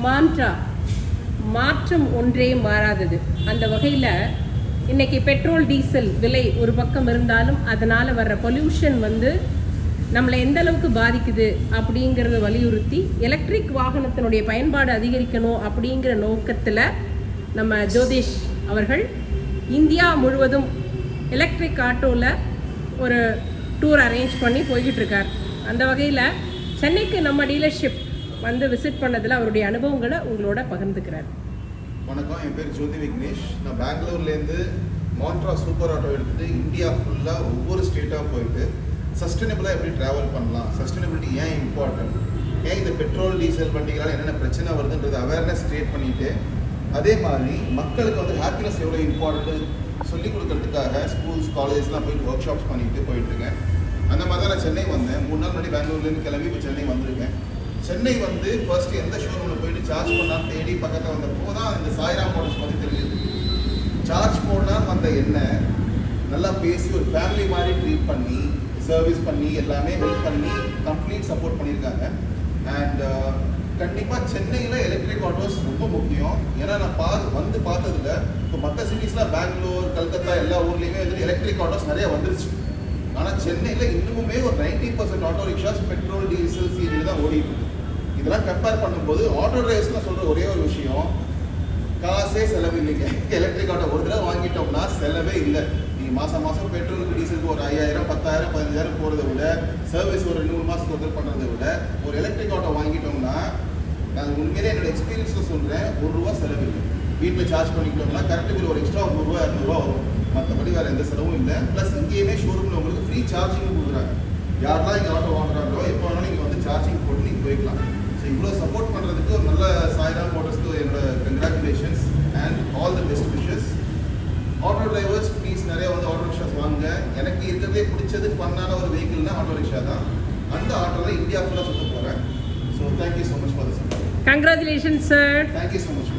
மான்ட்ரா மாற்றம் ஒன்றே மாறாதது. அந்த வகையில் இன்றைக்கி பெட்ரோல் டீசல் விலை ஒரு பக்கம் இருந்தாலும் அதனால் வர்ற பொல்யூஷன் நம்மளை எந்த அளவுக்கு பாதிக்குது அப்படிங்கிறத வலியுறுத்தி எலக்ட்ரிக் வாகனத்தினுடைய பயன்பாடு அதிகரிக்கணும் அப்படிங்கிற நோக்கத்தில் நம்ம ஜோதிஷ் அவர்கள் இந்தியா முழுவதும் எலக்ட்ரிக் ஆட்டோவில் ஒரு டூர் அரேஞ்ச் பண்ணி போய்கிட்டு இருக்கார். அந்த வகையில் சென்னைக்கு நம்ம டீலர்ஷிப் விசிட் பண்ணதில் அவருடைய அனுபவங்களை உங்களோட பகிர்ந்துக்கிறார். வணக்கம், என் பேர் ஜோதி விக்னேஷ். நான் பெங்களூர்லேருந்து மான்ட்ரா சூப்பர் ஆட்டோ எடுத்துகிட்டு இந்தியா ஃபுல்லாக ஒவ்வொரு ஸ்டேட்டாக போயிட்டு சஸ்டைனபிளாக எப்படி ட்ராவல் பண்ணலாம், சஸ்டைனபிலிட்டி ஏன் இம்பார்ட்டன்ட், ஏன் இந்த பெட்ரோல் டீசல் வண்டிகளால் என்னென்ன பிரச்சனை வருதுன்றது அவேர்னஸ் க்ரியேட் பண்ணிவிட்டு அதே மாதிரி மக்களுக்கு ஹாப்பினஸ் எவ்வளோ இம்பார்ட்டன்ட் சொல்லிக் கொடுக்கறதுக்காக ஸ்கூல்ஸ் காலேஜ்லாம் போயிட்டு ஒர்க் ஷாப்ஸ் பண்ணிட்டுருக்கேன். அந்த மாதிரி தான் நான் சென்னை வந்தேன். 3 நாள் முன்னாடி பெங்களூர்லேருந்து கிளம்பி இப்போ சென்னை வந்திருக்கேன். சென்னை ஃபர்ஸ்ட் எந்த ஷோரூமில் போயிட்டு சார்ஜ் பண்ணால் தேடி பக்கத்தில் வந்தப்போ தான் இந்த சாய்ராம் மோட்டர்ஸ் பற்றி தெரியுது. சார்ஜ் போனால் வந்த எண்ணெய் நல்லா பேசி ஒரு ஃபேமிலி மாதிரி ட்ரீட் பண்ணி சர்வீஸ் பண்ணி எல்லாமே ஹெல்ப் பண்ணி கம்ப்ளீட் சப்போர்ட் பண்ணியிருக்காங்க. அண்ட் கண்டிப்பாக சென்னையில் எலக்ட்ரிக் ஆட்டோஸ் ரொம்ப முக்கியம். ஏன்னா நான் பார்த்ததில்ல. இப்போ மற்ற சிட்டிஸில் பெங்களூர், கல்கத்தா எல்லா ஊர்லேயுமே எலக்ட்ரிக் ஆட்டோஸ் நிறைய வந்துருச்சு. ஆனால் சென்னையில் இன்னுமே ஒரு 90% auto rickshaws petrol diesel CNG தான் ஓடிட்டு இருக்கு. இதெல்லாம் கம்பேர் பண்ணும்போது ஆட்டோ டிரைவர்ஸ்லாம் சொல்கிற ஒரே ஒரு விஷயம், காசே செலவு இல்லைங்க. எலக்ட்ரிக் ஆட்டோ ஒரு தடவை வாங்கிட்டோம்னா செலவே இல்லை. நீங்கள் மாதம் பெட்ரோலுக்கு டீசலுக்கு ஒரு 5000, 10,000, 15,000 போகிறத விட சர்வீஸ் ஒரு 2 மாதத்துக்கு ஒரு பண்ணுறதை விட ஒரு எலக்ட்ரிக் ஆட்டோ வாங்கிட்டோம்னா நான் உண்மையிலே என்னோட எக்ஸ்பீரியன்ஸில் சொல்கிறேன், ₹1 செலவு இல்லை. வீட்டில் சார்ஜ் பண்ணிக்கிட்டோம்னா கரண்ட் பில் ஒரு எக்ஸ்ட்ரா ₹100, ₹200 வரும். மற்றபடி வேறு எந்த செலவும் இல்லை. ப்ளஸ் இங்கேயுமே ஷோரூமில் உங்களுக்கு ஃப்ரீ சார்ஜிங்கும் கொடுக்குறாங்க. யாரெல்லாம் இங்கே ஆட்டோ வாங்குறாங்களோ எப்போ வேணாலும் நீங்கள் சார்ஜிங் போட்டு நீங்கள் போய்க்கலாம். ஸோ இவ்வளோ சப்போர்ட் பண்ணுறதுக்கு ஒரு நல்ல சாய்ராம் மோட்டர்ஸ்க்கு என்னோட congratulations and all the best wishes. Auto drivers please நிறைய ஆட்டோ ரிக்ஷாஸ் வாங்க. எனக்கு இருக்கிறதே பிடிச்சது ஃபன்னான ஒரு வெஹிக்கிள்னா ஆட்டோ ரிக்ஷா தான். அந்த ஆட்டோவில் இந்தியா ஃபுல்லாக சுற்ற போகிறேன். So thank you so much for the support. Congratulations, sir. Thank you so much.